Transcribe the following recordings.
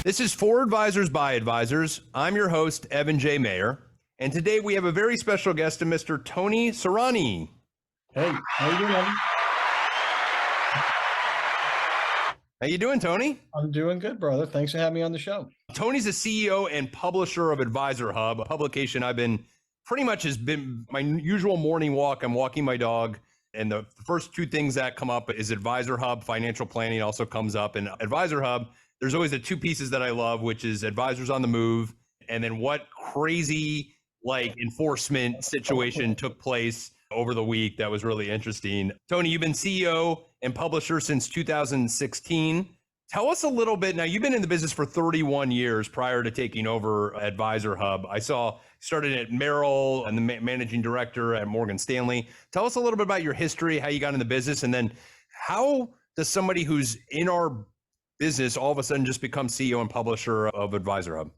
This is For Advisors by Advisors. I'm your host, Evan J. Mayer. And today we have a very special guest, Mr. Tony Sirianni. Hey, how you doing, Evan? How you doing, Tony? I'm doing good, brother. Thanks for having me on the show. Tony's the CEO and publisher of Advisor Hub, a publication I've been pretty much has been my usual morning walk. I'm walking my dog, and the first two things that come up is Advisor Hub. Financial planning also comes up. And Advisor Hub, there's always the two pieces that I love, which is Advisors on the Move, and then what crazy enforcement situation took place over the week that was really interesting. Tony, you've been CEO and publisher since 2016. Tell us a little bit. Now, you've been in the business for 31 years prior to taking over Advisor Hub. I saw started at Merrill and the managing director at Morgan Stanley. Tell us a little bit about your history, how you got in the business, and then how does somebody who's in our business all of a sudden just become CEO and publisher of Advisor Hub?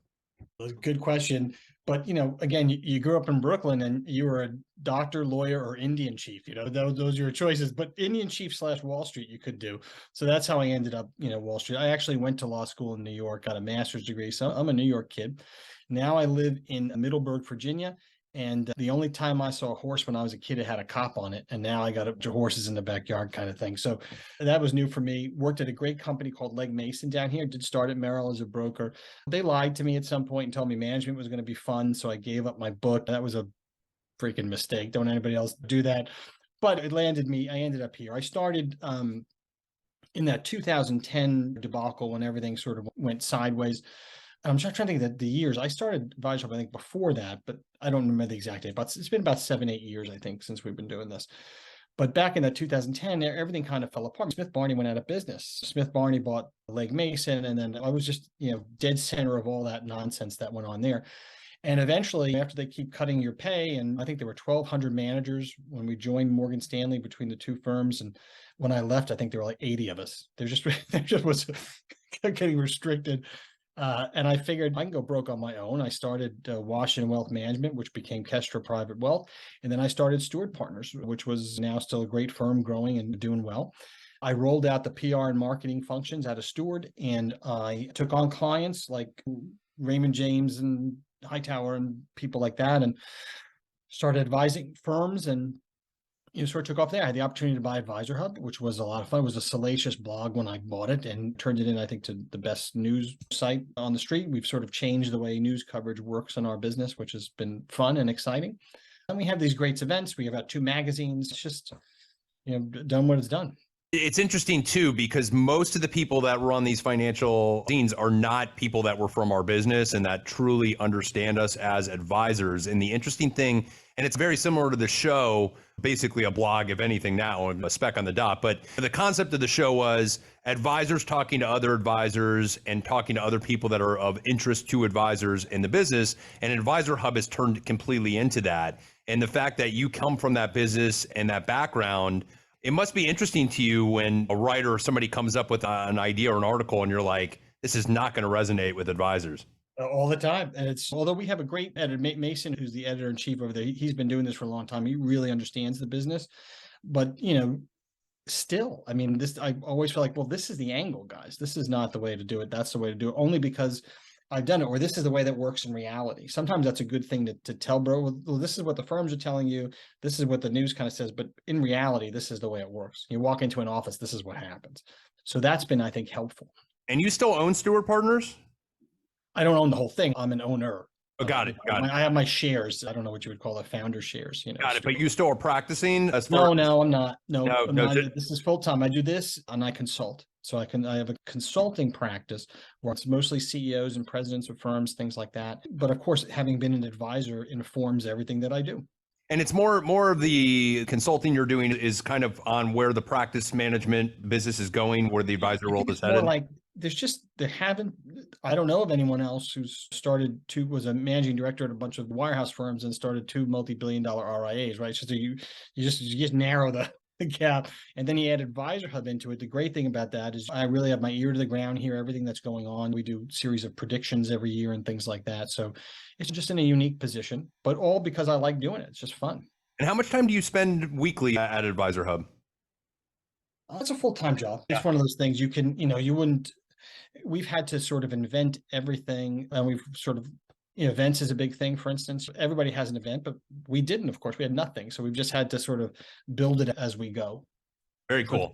Good question. But, again, you grew up in Brooklyn and you were a doctor, lawyer, or Indian chief. Those are your choices. But Indian chief / Wall Street you could do. So that's how I ended up, Wall Street. I actually went to law school in New York, got a master's degree. So I'm a New York kid. Now I live in Middleburg, Virginia. And the only time I saw a horse when I was a kid, it had a cop on it. And now I got horses in the backyard kind of thing. So that was new for me. Worked at a great company called Legg Mason down here. Did start at Merrill as a broker. They lied to me at some point and told me management was going to be fun. So I gave up my book. That was a freaking mistake. Don't anybody else do that. But it landed me. I ended up here. I started in that 2010 debacle when everything sort of went sideways. I'm trying to think that the years I started Advisor Hub, I think before that, but I don't remember the exact date, but it's been about 7-8 years, I think, since we've been doing this. But back in that 2010, everything kind of fell apart. Smith Barney went out of business. Smith Barney bought Legg Mason, and then I was just, dead center of all that nonsense that went on there. And eventually, after they keep cutting your pay, and I think there were 1,200 managers when we joined Morgan Stanley between the two firms. And when I left, I think there were like 80 of us. There just was getting restricted. And I figured I can go broke on my own. I started Washington Wealth Management, which became Kestra Private Wealth. And then I started Steward Partners, which was now still a great firm, growing and doing well. I rolled out the PR and marketing functions out of Steward, and I took on clients like Raymond James and Hightower and people like that, and started advising firms, and sort of took off there. I had the opportunity to buy Advisor Hub, which was a lot of fun. It was a salacious blog when I bought it and turned it in, I think, to the best news site on the street. We've sort of changed the way news coverage works in our business, which has been fun and exciting. And we have these great events. We have about 2 magazines. It's just, done what it's done. It's interesting too, because most of the people that were on these financial scenes are not people that were from our business and that truly understand us as advisors. And the interesting thing, and it's very similar to the show, basically a blog, if anything now, a speck on the dot. But the concept of the show was advisors talking to other advisors and talking to other people that are of interest to advisors in the business. And Advisor Hub has turned completely into that. And the fact that you come from that business and that background, it must be interesting to you when a writer or somebody comes up with an idea or an article and you're like, this is not going to resonate with advisors. All the time. And although we have a great editor, Mason, who's the editor in chief over there, he's been doing this for a long time. He really understands the business. But, still, I always feel like, well, this is the angle, guys. This is not the way to do it. That's the way to do it, only because I've done it, or this is the way that works in reality. Sometimes that's a good thing to tell, bro. Well, this is what the firms are telling you. This is what the news kind of says. But in reality, this is the way it works. You walk into an office, this is what happens. So that's been, I think, helpful. And you still own Steward Partners? I don't own the whole thing. I'm an owner. Oh, got it. I have my shares. I don't know what you would call it, founder shares. Got it. But you still are practicing as far? No, I'm not. No, I'm not. This is full time. I do this and I consult. So I have a consulting practice where it's mostly CEOs and presidents of firms, things like that. But of course, having been an advisor informs everything that I do. And it's more of the consulting you're doing is kind of on where the practice management business is going, where the advisor role is headed. Like I don't know of anyone else who's was a managing director at a bunch of wirehouse firms and started 2 multi-billion-dollar RIAs, right? So you just narrow the gap, and then you add Advisor Hub into it. The great thing about that is I really have my ear to the ground, hear everything that's going on. We do series of predictions every year and things like that. So it's just in a unique position, but all because I like doing it. It's just fun. And how much time do you spend weekly at Advisor Hub? It's a full-time job. It's one of those things you can, you wouldn't, We've had to sort of invent everything, and we've sort of, events is a big thing, for instance. Everybody has an event, but we didn't, of course. We had nothing. So we've just had to sort of build it as we go. Very cool.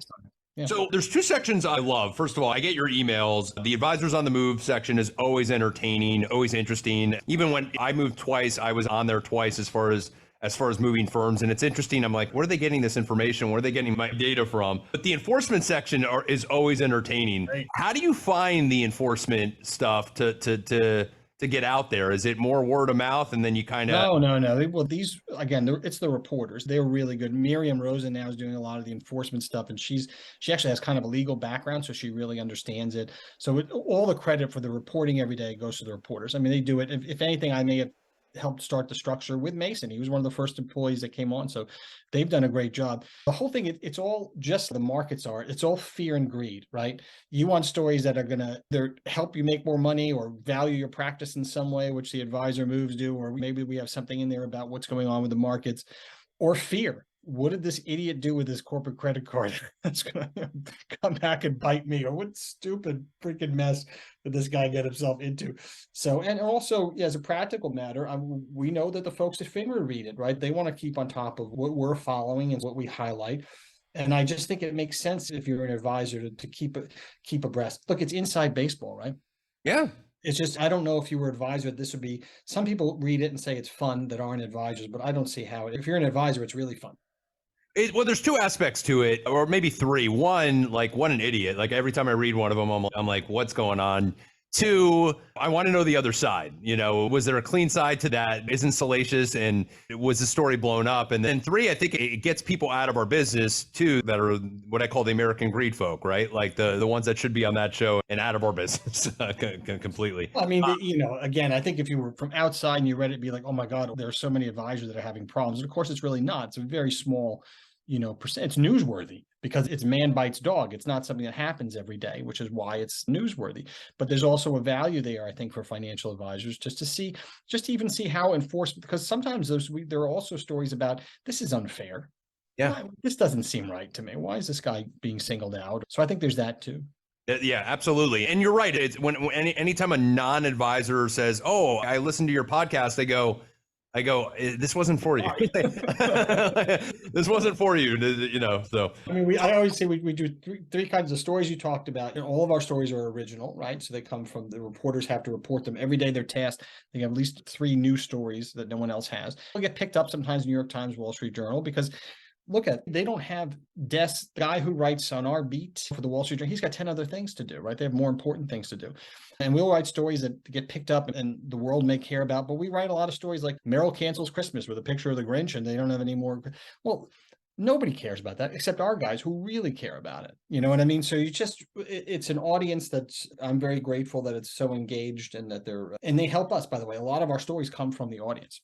Yeah. So there's two sections I love. First of all, I get your emails. The Advisors on the Move section is always entertaining, always interesting. Even when I moved twice, I was on there twice as far as moving firms. And it's interesting. I'm like, where are they getting this information? Where are they getting my data from? But the enforcement section is always entertaining. Right. How do you find the enforcement stuff to get out there? Is it more word of mouth and then you kind of... No. Well, these, again, it's the reporters. They're really good. Miriam Rosen now is doing a lot of the enforcement stuff, and she actually has kind of a legal background, so she really understands it. So all the credit for the reporting every day goes to the reporters. I mean, they do it. If anything, I may have helped start the structure with Mason. He was one of the first employees that came on. So they've done a great job. The whole thing, it's all just the markets are, it's all fear and greed, right? You want stories that are going to either help you make more money or value your practice in some way, which the advisor moves do, or maybe we have something in there about what's going on with the markets, or fear. What did this idiot do with his corporate credit card that's going to come back and bite me? Or what stupid freaking mess did this guy get himself into? So, and also as a practical matter, we know that the folks at FINRA read it, right? They want to keep on top of what we're following and what we highlight. And I just think it makes sense if you're an advisor to keep abreast. Look, it's inside baseball, right? Yeah. It's just, I don't know if you were an advisor, this would be, some people read it and say it's fun that aren't advisors, but I don't see how if you're an advisor, it's really fun. Well, there's two aspects to it, or maybe three. One, like, what an idiot. Like, every time I read one of them, I'm like, what's going on? Two, I want to know the other side. Was there a clean side to that? Isn't salacious? And was the story blown up? And then three, I think it gets people out of our business too, that are what I call the American greed folk, right? Like the ones that should be on that show and out of our business completely. I mean, again, I think if you were from outside and you read it, be like, oh my God, there are so many advisors that are having problems. And of course, it's really not. It's a very small, percent. It's newsworthy because it's man bites dog. It's not something that happens every day, which is why it's newsworthy. But there's also a value there, I think, for financial advisors just to even see how enforcement, because sometimes there are also stories about this is unfair. Yeah. This doesn't seem right to me. Why is this guy being singled out? So I think there's that too. Yeah, absolutely. And you're right. It's anytime a non-advisor says, "Oh, I listened to your podcast," I go, this wasn't for you. This wasn't for you, so. I mean, I always say we do three kinds of stories you talked about. And all of our stories are original, right? So they come from the reporters have to report them every day. They're tasked. They have at least 3 new stories that no one else has. They'll get picked up sometimes New York Times, Wall Street Journal, because they don't have desks. The guy who writes on our beat for the Wall Street Journal, he's got 10 other things to do, right? They have more important things to do. And we'll write stories that get picked up and the world may care about, but we write a lot of stories like Meryl cancels Christmas with a picture of the Grinch and they don't have any more. Well, nobody cares about that except our guys who really care about it. You know what I mean? So it's an audience I'm very grateful that it's so engaged and that and they help us, by the way. A lot of our stories come from the audience.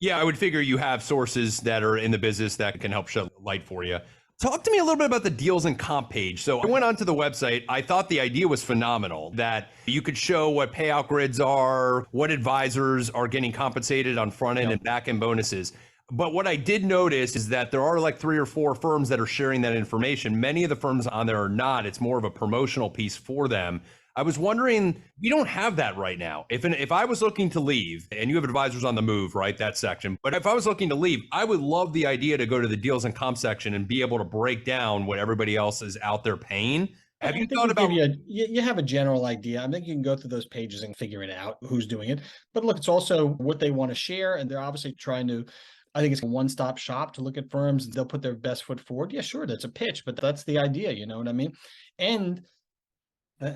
Yeah, I would figure you have sources that are in the business that can help shed light for you. Talk to me a little bit about the deals and comp page. So I went onto the website. I thought the idea was phenomenal that you could show what payout grids are, what advisors are getting compensated on front end and back end bonuses. But what I did notice is that there are like 3 or 4 firms that are sharing that information. Many of the firms on there are not. It's more of a promotional piece for them. I was wondering, we don't have that right now. If I was looking to leave, and you have Advisors on the Move, right, that section, but if I was looking to leave, I would love the idea to go to the deals and comp section and be able to break down what everybody else is out there paying. Have you thought about... You have a general idea. I think you can go through those pages and figure it out, who's doing it. But look, it's also what they want to share, and they're obviously trying to... I think it's a one-stop shop to look at firms. They'll put their best foot forward. Yeah, sure, that's a pitch, but that's the idea, you know what I mean? And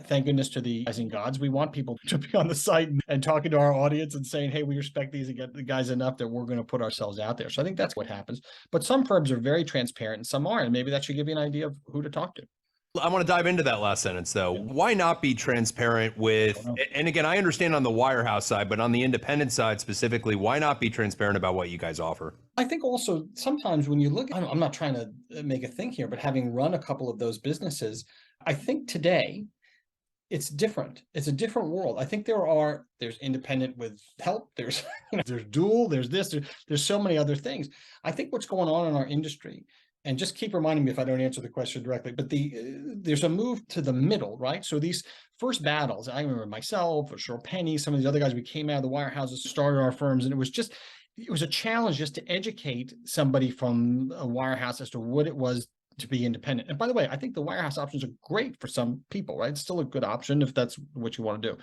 thank goodness to the rising gods. We want people to be on the site and talking to our audience and saying, hey, we respect these and get the guys enough that we're going to put ourselves out there. So I think that's what happens. But some firms are very transparent and some aren't. And maybe that should give you an idea of who to talk to. I want to dive into that last sentence, though. Why not be transparent with, and again, I understand on the wirehouse side, but on the independent side specifically, why not be transparent about what you guys offer? I think also sometimes when you look, I'm not trying to make a thing here, but having run a couple of those businesses, I think today, it's different. It's a different world. I think there's independent with help. There's, there's dual, there's this, there's so many other things. I think what's going on in our industry, and just keep reminding me if I don't answer the question directly, but there's a move to the middle, right? So these first battles, I remember myself, or Cheryl Penny, some of these other guys, we came out of the wirehouses, started our firms, and it was a challenge just to educate somebody from a wirehouse as to what it was to be independent. And by the way, I think the wirehouse options are great for some people, right? It's still a good option if that's what you want to do.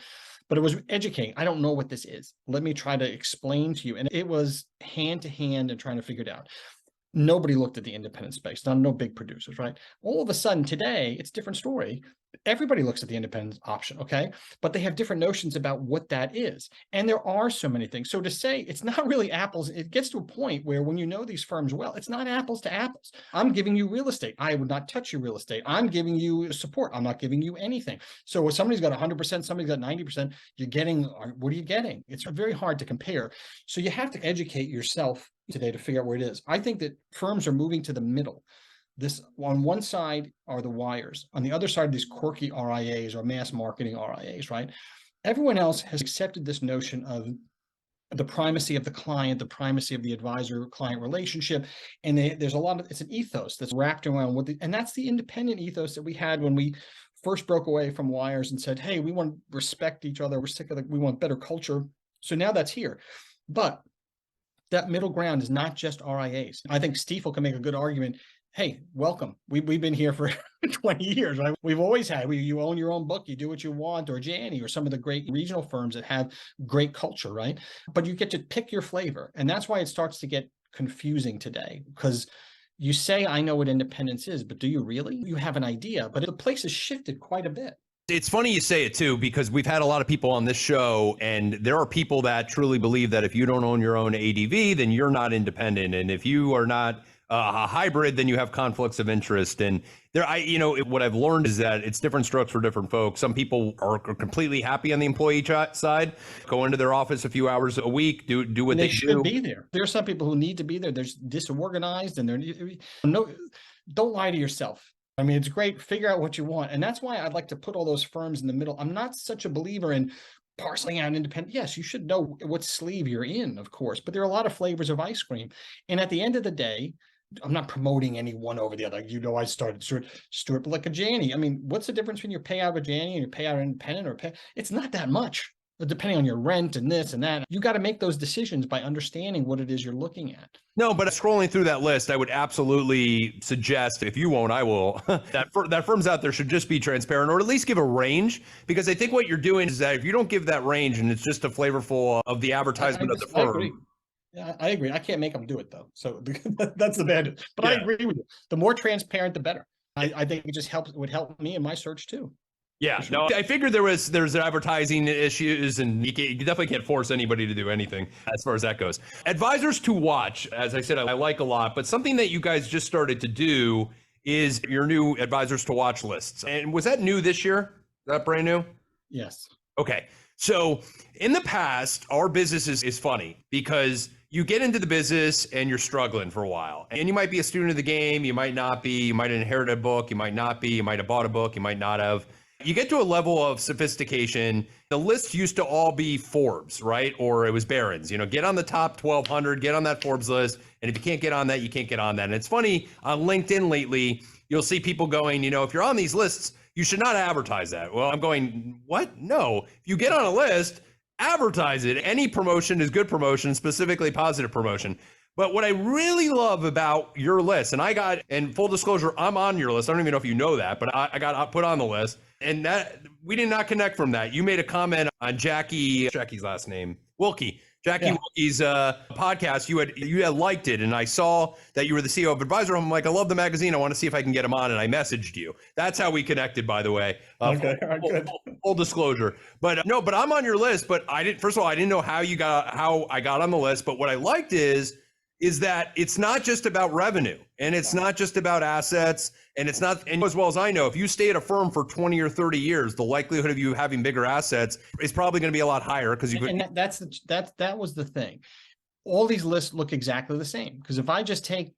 But it was educating. I don't know what this is. Let me try to explain to you. And it was hand to hand and trying to figure it out. Nobody looked at the independent space, no big producers, right? All of a sudden today, it's a different story. Everybody looks at the independent option, okay? But they have different notions about what that is. And there are so many things. So to say it's not really apples, it gets to a point where when you know these firms well, it's not apples to apples. I'm giving you real estate. I would not touch your real estate. I'm giving you support. I'm not giving you anything. So if somebody's got 100%, somebody's got 90%, you're getting, what are you getting? It's very hard to compare. So you have to educate yourself today to figure out where it is. I think that firms are moving to the middle. This on one side are the wires. On the other side, these quirky RIAs or mass marketing RIAs, right? Everyone else has accepted this notion of the primacy of the client, the primacy of the advisor-client relationship. And there's a lot of, it's an ethos that's wrapped around and that's the independent ethos that we had when we first broke away from wires and said, hey, we want to respect each other. We're sick of we want better culture. So now that's here. But that middle ground is not just RIAs. I think Stiefel can make a good argument. Hey, welcome. We've been here for 20 years, right? We've always had, you own your own book, you do what you want, or Janney, or some of the great regional firms that have great culture, right? But you get to pick your flavor. And that's why it starts to get confusing today, because you say, I know what independence is, but do you really? You have an idea, but the place has shifted quite a bit. It's funny you say it too, because we've had a lot of people on this show, and there are people that truly believe that if you don't own your own ADV, then you're not independent. And if you are not a hybrid, then you have conflicts of interest. And what I've learned is that it's different strokes for different folks. Some people are completely happy on the employee side, go into their office a few hours a week, do what they should be there. There are some people who need to be there. They're disorganized, and don't lie to yourself. I mean, it's great. Figure out what you want. And that's why I'd like to put all those firms in the middle. I'm not such a believer in parceling out independent. Yes, you should know what sleeve you're in, of course, but there are a lot of flavors of ice cream. And at the end of the day, I'm not promoting any one over the other. I started Steward, like a Janney. I mean, what's the difference between your payout of Janney and your payout independent it's not that much, depending on your rent and this and that. You got to make those decisions by understanding what it is you're looking at. No, but scrolling through that list, I would absolutely suggest, if you won't, I will, that firms out there should just be transparent, or at least give a range, because I think what you're doing is that if you don't give that range and it's just a flavorful of the advertisement of the firm. I agree. Yeah, I agree. I can't make them do it though. So that's the bad news. But yeah. I agree with you. The more transparent, the better. I think it just would help me in my search too. Yeah, sure. No, I figured there's advertising issues, and you definitely can't force anybody to do anything as far as that goes. Advisors to watch, as I said, I like a lot, but something that you guys just started to do is your new advisors to watch lists. And was that new this year? Is that brand new? Yes. Okay. So in the past, our business is funny because you get into the business and you're struggling for a while, and you might be a student of the game. You might not be, you might have inherited a book. You might not be, you might have bought a book. You might not have. You get to a level of sophistication. The lists used to all be Forbes, right? Or it was Barron's, get on the top 1,200, get on that Forbes list. And if you can't get on that, you can't get on that. And it's funny, on LinkedIn lately, you'll see people going, if you're on these lists, you should not advertise that. Well, I'm going, what? No, if you get on a list, advertise it. Any promotion is good promotion, specifically positive promotion. But what I really love about your list, and full disclosure, I'm on your list. I don't even know if you know that, but I got put on the list. And that we did not connect from that. You made a comment on Jackie's last name, Wilkie. Wilkie's podcast. You had liked it, and I saw that you were the CEO of Advisor Home. I'm like, I love the magazine. I want to see if I can get him on, and I messaged you. That's how we connected, by the way. Okay, good. Full disclosure. But no, but I'm on your list. But I didn't. First of all, I didn't know how I got on the list. But what I liked is that it's not just about revenue, and it's not just about assets, and it's not, and as well as I know, if you stay at a firm for 20 or 30 years, the likelihood of you having bigger assets is probably going to be a lot higher because you could. And that was the thing. All these lists look exactly the same, because if I just take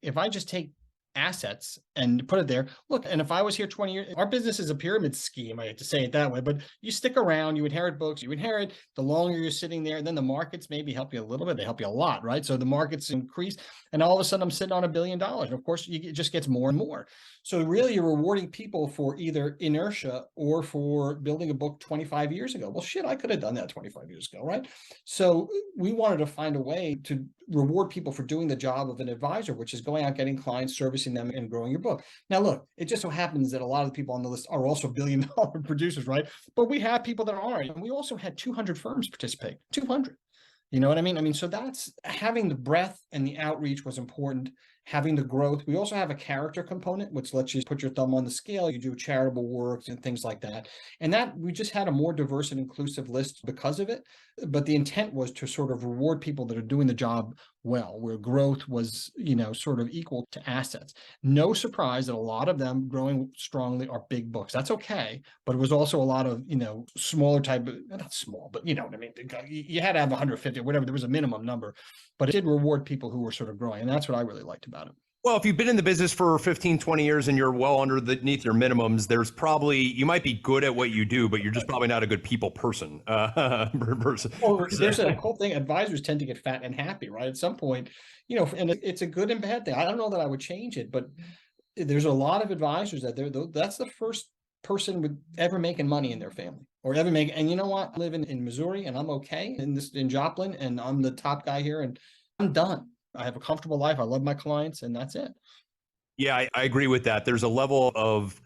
assets and put it there. Look, and if I was here 20 years, our business is a pyramid scheme. I hate to say it that way, but you stick around, you inherit books, you inherit, the longer you're sitting there, then the markets maybe help you a little bit. They help you a lot, right? So the markets increase, and all of a sudden I'm sitting on $1 billion. And of course, it just gets more and more. So really you're rewarding people for either inertia or for building a book 25 years ago. Well, shit, I could have done that 25 years ago, right? So we wanted to find a way to reward people for doing the job of an advisor, which is going out, getting clients, servicing them, and growing your book. Now, look, it just so happens that a lot of the people on the list are also billion-dollar producers, right? But we have people that aren't. And we also had 200 firms participate, 200. You know what I mean? So that's having the breadth and the outreach was important, having the growth. We also have a character component, which lets you put your thumb on the scale. You do charitable work and things like that. And that we just had a more diverse and inclusive list because of it. But the intent was to sort of reward people that are doing the job well, where growth was, sort of equal to assets. No surprise that a lot of them growing strongly are big books. That's okay. But it was also a lot of, smaller type, not small, but you know what I mean? You had to have 150 or whatever. There was a minimum number, but it did reward people who were sort of growing. And that's what I really liked about it. Well, if you've been in the business for 15, 20 years and you're well underneath your minimums, there's probably, you might be good at what you do, but you're just probably not a good people person. Well, there's a whole thing. Advisors tend to get fat and happy, right? At some point, and it's a good and bad thing. I don't know that I would change it, but there's a lot of advisors that's the first person with ever making money in their family or ever make. And you know what? I live in Missouri and I'm okay in Joplin, and I'm the top guy here and I'm done. I have a comfortable life. I love my clients, and that's it. Yeah, I agree with that. There's a level of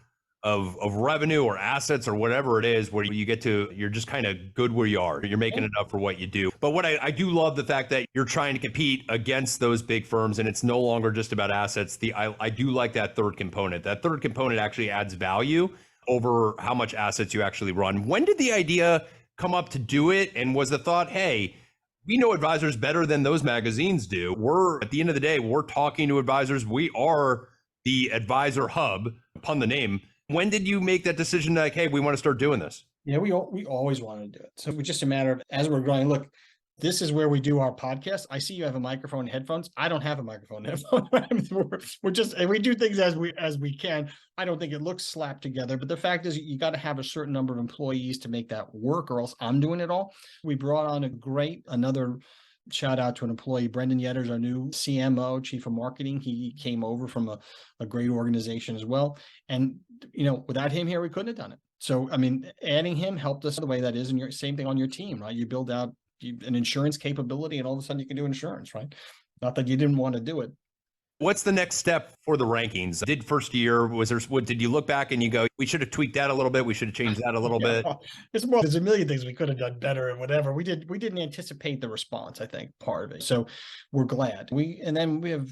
revenue or assets or whatever it is where you're just kind of good where you are. You're making enough for what you do. But what I do love the fact that you're trying to compete against those big firms, and it's no longer just about assets. I do like that third component. That third component actually adds value over how much assets you actually run. When did the idea come up to do it? And was the thought, hey, we know advisors better than those magazines do. At the end of the day, we're talking to advisors. We are the advisor hub, upon the name. When did you make that decision like, hey, we want to start doing this? Yeah, we always wanted to do it. So it was just a matter of, as we're growing, look, this is where we do our podcast. I see you have a microphone and headphones. I don't have a microphone and headphones. We're just, and we do things as we can. I don't think it looks slapped together, but the fact is you got to have a certain number of employees to make that work, or else I'm doing it all. We brought on another shout out to an employee, Brendan Yetters, our new CMO, Chief of Marketing. He came over from a great organization as well. And, without him here, we couldn't have done it. So, adding him helped us the way that is. And same thing on your team, right? You build out an insurance capability and all of a sudden you can do insurance, right? Not that you didn't want to do it. What's the next step for the rankings? First year, did you look back and you go, we should have tweaked that a little bit. We should have changed that a little bit. There's a million things we could have done better and whatever. We didn't anticipate the response, I think, part of it. So we're glad. And then we have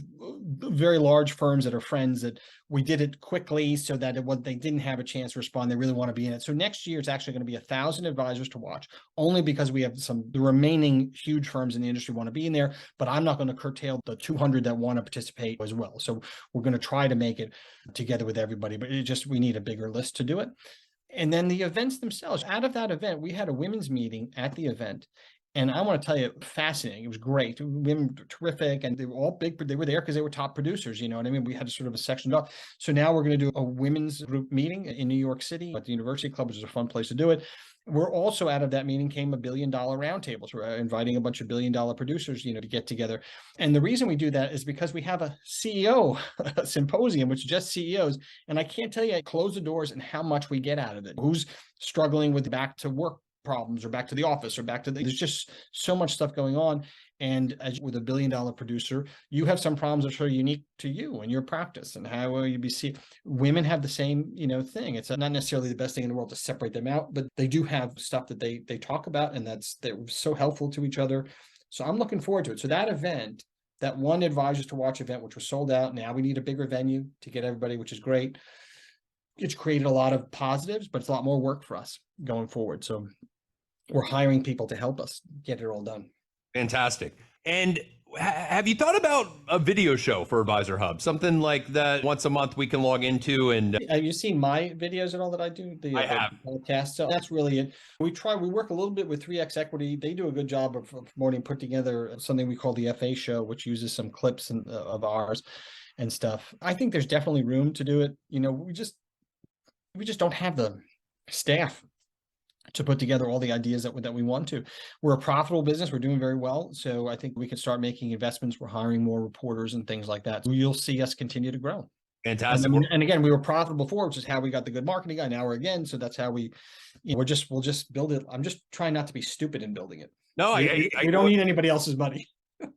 very large firms that are friends that we did it quickly so that they didn't have a chance to respond. They really want to be in it. So next year it's actually going to be 1,000 advisors to watch, only because we have the remaining huge firms in the industry want to be in there, but I'm not going to curtail the 200 that want to participate as well. So we're going to try to make it together with everybody, but we need a bigger list to do it. And then the events themselves, out of that event, we had a women's meeting at the event. And I want to tell you, fascinating. It was great. Women were terrific. And they were all big, but they were there because they were top producers. You know what I mean? We had sort of a section up. So now we're going to do a women's group meeting in New York City at the University Club, which is a fun place to do it. We're also, out of that meeting came $1 billion roundtables. We're inviting a bunch of $1 billion producers, to get together. And the reason we do that is because we have a CEO symposium, which is just CEOs. And I can't tell you, I close the doors and how much we get out of it. Who's struggling with back to work problems or back to the office or there's just so much stuff going on. And as with a $1 billion producer, you have some problems that are unique to you and your practice and how will you be seen. Women have the same, thing. It's not necessarily the best thing in the world to separate them out, but they do have stuff that they talk about, and they're so helpful to each other. So I'm looking forward to it. So that event, that one Advisors to Watch event, which was sold out. Now we need a bigger venue to get everybody, which is great. It's created a lot of positives, but it's a lot more work for us going forward. So we're hiring people to help us get it all done. Fantastic. And have you thought about a video show for Advisor Hub? Something like that once a month we can log into and... Have you seen my videos and all that I do? I have. Podcast. So that's really it. We work a little bit with 3X Equity. They do a good job of promoting, put together something we call the FA show, which uses some clips of ours. and stuff. I think there's definitely room to do it. We just don't have the staff to put together all the ideas that we want to. We're a profitable business. We're doing very well. So I think we can start making investments. We're hiring more reporters and things like that. So you'll see us continue to grow. Fantastic. And again, we were profitable before, which is how we got the good marketing guy. Now we're again. So that's how we'll just build it. I'm just trying not to be stupid in building it. No, we don't need anybody else's money.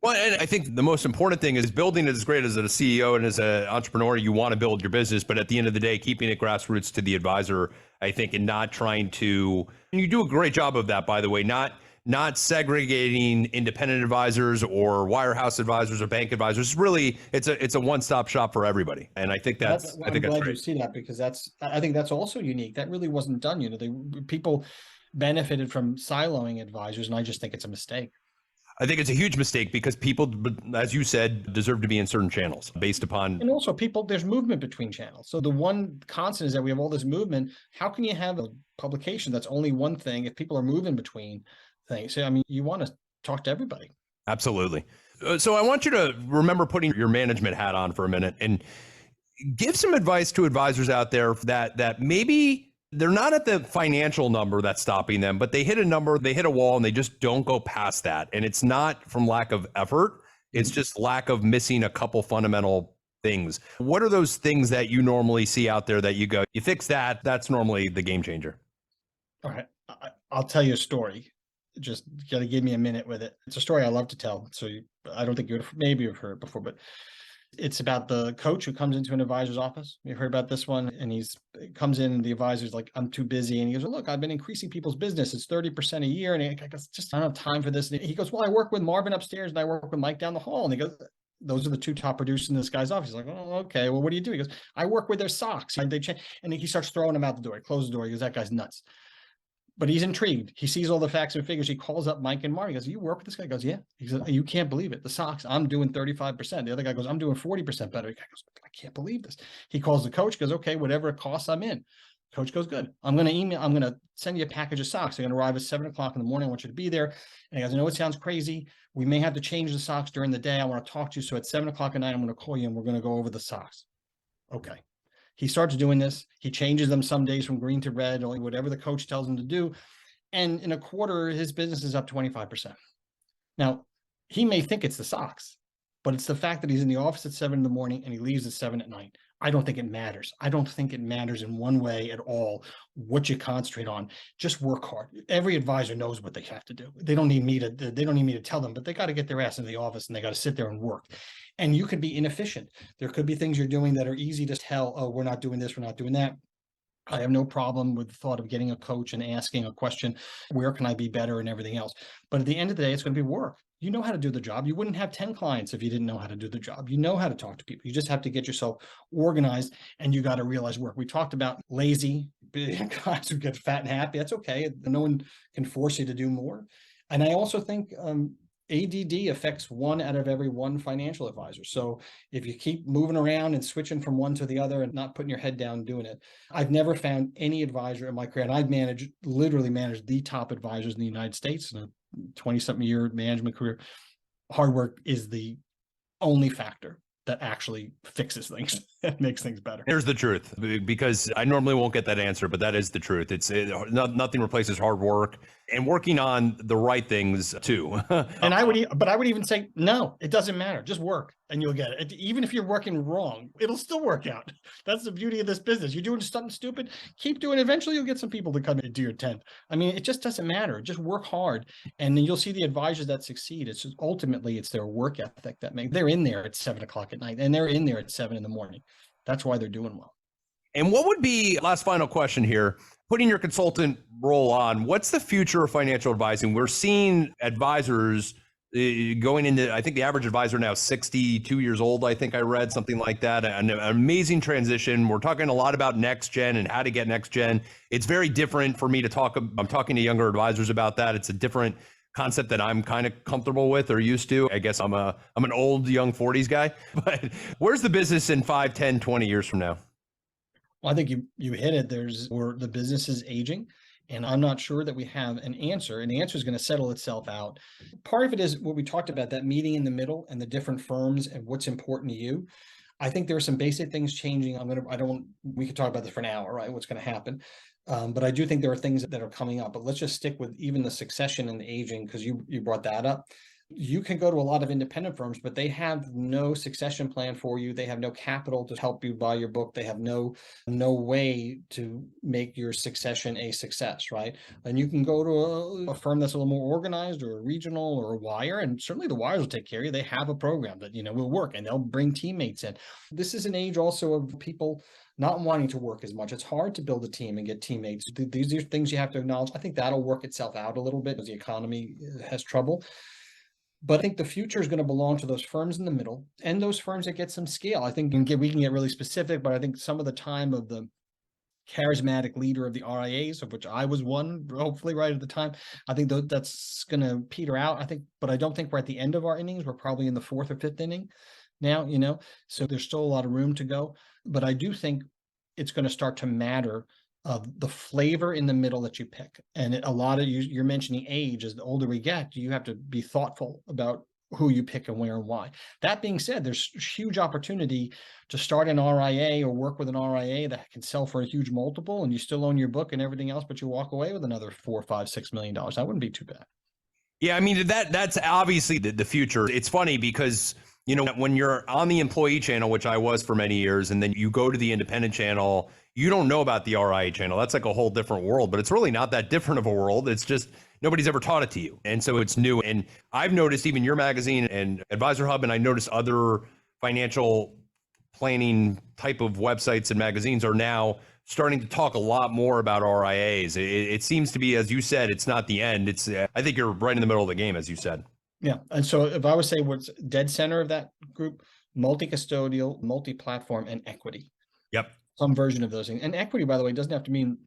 Well, and I think the most important thing is building it as great as a CEO and as an entrepreneur. You want to build your business, but at the end of the day, keeping it grassroots to the advisor, I think, and not trying to, and you do a great job of that, by the way, not segregating independent advisors or wirehouse advisors or bank advisors. Really, it's a one-stop shop for everybody. And I think that's I'm glad great. you see that, because I think that's also unique. That really wasn't done. People benefited from siloing advisors, and I just think it's a mistake. I think it's a huge mistake because people, as you said, deserve to be in certain channels based upon. And also there's movement between channels. So the one constant is that we have all this movement. How can you have a publication that's only one thing if people are moving between things? So, I mean, you want to talk to everybody. Absolutely. So I want you to remember putting your management hat on for a minute and give some advice to advisors out there that maybe they're not at the financial number that's stopping them, but they hit a number, they hit a wall, and they just don't go past that. And it's not from lack of effort. It's just lack of missing a couple fundamental things. What are those things that you normally see out there that you go, you fix that, that's normally the game changer? All right. I'll tell you a story. Just got to give me a minute with it. It's a story I love to tell. So I don't think maybe you've heard it before, but it's about the coach who comes into an advisor's office. You've heard about this one, and he comes in and the advisor's like, I'm too busy. And he goes, well, look, I've been increasing people's business. It's 30% a year. And I goes, just I don't have time for this. And he goes, well, I work with Marvin upstairs and I work with Mike down the hall. And he goes, those are the two top producers in this guy's office. He's like, oh, okay. Well, what do you do? He goes, I work with their socks. And they change. And he starts throwing them out the door. He closes the door. He goes, that guy's nuts. But he's intrigued. He sees all the facts and figures. He calls up Mike and Marty. He goes, you work with this guy? He goes, yeah. He says, you can't believe it. The socks, I'm doing 35%. The other guy goes, I'm doing 40% better. The guy goes, I can't believe this. He calls the coach, goes, okay, whatever it costs, I'm in. Coach goes, good. I'm going to send you a package of socks. They're going to arrive at 7:00 in the morning. I want you to be there. And he goes, I know it sounds crazy. We may have to change the socks during the day. I want to talk to you. So at 7:00 at night, I'm going to call you and we're going to go over the socks. Okay. He starts doing this. He changes them some days from green to red, or whatever the coach tells him to do. And in a quarter, his business is up 25%. Now, he may think it's the socks, but it's the fact that he's in the office at 7 in the morning and he leaves at 7 at night. I don't think it matters. I don't think it matters in one way at all what you concentrate on. Just work hard. Every advisor knows what they have to do. They don't need me to tell them, but they got to get their ass into the office and they got to sit there and work. And you could be inefficient. There could be things you're doing that are easy to tell, oh, we're not doing this, we're not doing that. I have no problem with the thought of getting a coach and asking a question, where can I be better and everything else. But at the end of the day, it's going to be work. You know how to do the job. You wouldn't have 10 clients if you didn't know how to do the job. You know how to talk to people. You just have to get yourself organized, and you got to realize work. We talked about lazy guys who get fat and happy. That's okay. No one can force you to do more. And I also think ADD affects 1 out of every 1 financial advisor. So if you keep moving around and switching from one to the other and not putting your head down doing it, I've never found any advisor in my career, and I've literally managed the top advisors in the United States in a 20-something year management career. Hard work is the only factor that actually fixes things and makes things better. Here's the truth, because I normally won't get that answer, but that is the truth. Nothing replaces hard work and working on the right things too. And I would even say, no, it doesn't matter. Just work and you'll get it. Even if you're working wrong, it'll still work out. That's the beauty of this business. You're doing something stupid, keep doing it. Eventually you'll get some people to come and do your tent. I mean, it just doesn't matter. Just work hard. And then you'll see the advisors that succeed. It's just, ultimately it's their work ethic they're in there at 7:00 at night and they're in there at 7 in the morning. That's why they're doing well. And what would be, last final question here, putting your consultant role on, what's the future of financial advising? We're seeing advisors going into, I think the average advisor now is 62 years old. I think I read something like that. An amazing transition. We're talking a lot about next gen and how to get next gen. It's very different for me to talk. I'm talking to younger advisors about that. It's a different concept that I'm kind of comfortable with or used to. I guess I'm an old, young 40s guy, but where's the business in 5, 10, 20 years from now? Well, I think you hit it. The business is aging, and I'm not sure that we have an answer. And the answer is going to settle itself out. Part of it is what we talked about, that meeting in the middle and the different firms and what's important to you. I think there are some basic things changing. We could talk about this for an hour, right? What's going to happen. But I do think there are things that are coming up, but let's just stick with even the succession and the aging, because you brought that up. You can go to a lot of independent firms, but they have no succession plan for you. They have no capital to help you buy your book. They have no way to make your succession a success, right? And you can go to a firm that's a little more organized, or a regional, or a wire, and certainly the wires will take care of you. They have a program that, will work, and they'll bring teammates in. This is an age also of people not wanting to work as much. It's hard to build a team and get teammates. These are things you have to acknowledge. I think that'll work itself out a little bit as the economy has trouble. But I think the future is going to belong to those firms in the middle and those firms that get some scale. I think we can get really specific, but I think some of the time of the charismatic leader of the RIAs, of which I was one, hopefully right at the time, I think that's going to peter out. But I don't think we're at the end of our innings. We're probably in the fourth or fifth inning now, so there's still a lot of room to go. But I do think it's going to start to matter of the flavor in the middle that you pick. And a lot of you're mentioning age. As the older we get, you have to be thoughtful about who you pick and where and why. That being said, there's huge opportunity to start an RIA or work with an RIA that can sell for a huge multiple, and you still own your book and everything else, but you walk away with another $4, $5, $6 million. That wouldn't be too bad. Yeah, I mean, that's obviously the future. It's funny because, when you're on the employee channel, which I was for many years, and then you go to the independent channel, you don't know about the RIA channel. That's like a whole different world, but it's really not that different of a world. It's just nobody's ever taught it to you. And so it's new. And I've noticed even your magazine and Advisor Hub, and I noticed other financial planning type of websites and magazines are now starting to talk a lot more about RIAs. It seems to be, as you said, it's not the end. I think you're right in the middle of the game, as you said. Yeah. And so if I would say what's dead center of that group, multi-custodial, multi-platform, and equity. Yep. Some version of those things. And equity, by the way, doesn't have to mean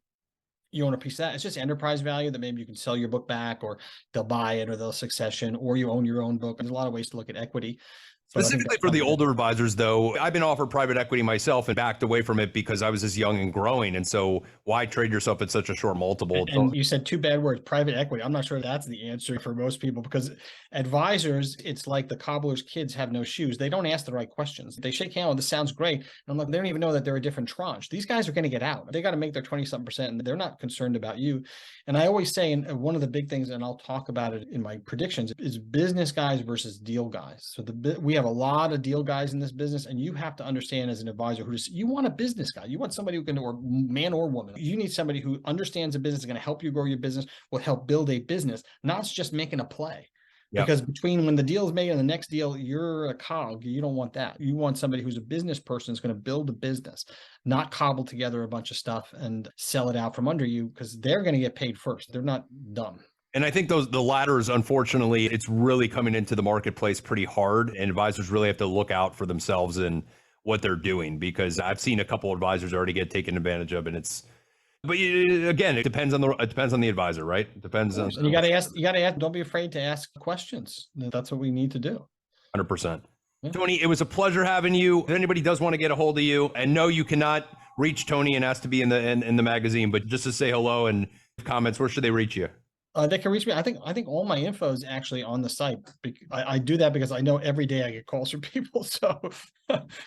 you own a piece of that. It's just enterprise value that maybe you can sell your book back, or they'll buy it, or they'll succession, or you own your own book. There's a lot of ways to look at equity. Specifically for the older advisors, though, I've been offered private equity myself and backed away from it because I was just young and growing. And so why trade yourself at such a short multiple? And you said two bad words, private equity. I'm not sure that's the answer for most people, because advisors, it's like the cobbler's kids have no shoes. They don't ask the right questions. They shake hands, this sounds great. And I'm like, they don't even know that they're a different tranche. These guys are going to get out. They got to make their 20-something%, and they're not concerned about you. And I always say, and one of the big things, and I'll talk about it in my predictions, is business guys versus deal guys. So we have a lot of deal guys in this business, and you have to understand as an advisor you want a business guy. You want somebody who can, or man or woman, you need somebody who understands a business, is going to help you grow your business, will help build a business, not just making a play. Yep. Because between when the deal is made and the next deal, you're a cog. You don't want that. You want somebody who's a business person, is going to build a business, not cobble together a bunch of stuff and sell it out from under you, because they're going to get paid first. They're not dumb. And I think the ladders, unfortunately, it's really coming into the marketplace pretty hard, and advisors really have to look out for themselves and what they're doing, because I've seen a couple of advisors already get taken advantage of, and but again, it depends on the advisor, right? It depends on. And you got to ask. Don't be afraid to ask questions. That's what we need to do. 100%. Yeah. Tony, it was a pleasure having you. If anybody does want to get a hold of you, and no, you cannot reach Tony and ask to be in the magazine, but just to say hello and comments, where should they reach you? They can reach me. I think all my info is actually on the site. I do that because I know every day I get calls from people. So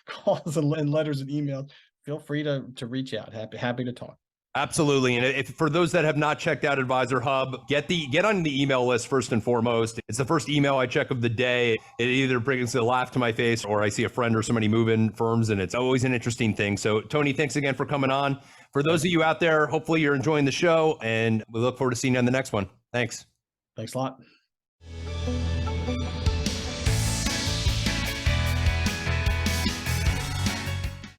calls and letters and emails. Feel free to reach out. Happy to talk. Absolutely. And if for those that have not checked out Advisor Hub, get on the email list first and foremost. It's the first email I check of the day. It either brings a laugh to my face, or I see a friend or somebody moving firms, and it's always an interesting thing. So Tony, thanks again for coming on. For those of you out there, hopefully you're enjoying the show, and we look forward to seeing you on the next one. Thanks. Thanks a lot.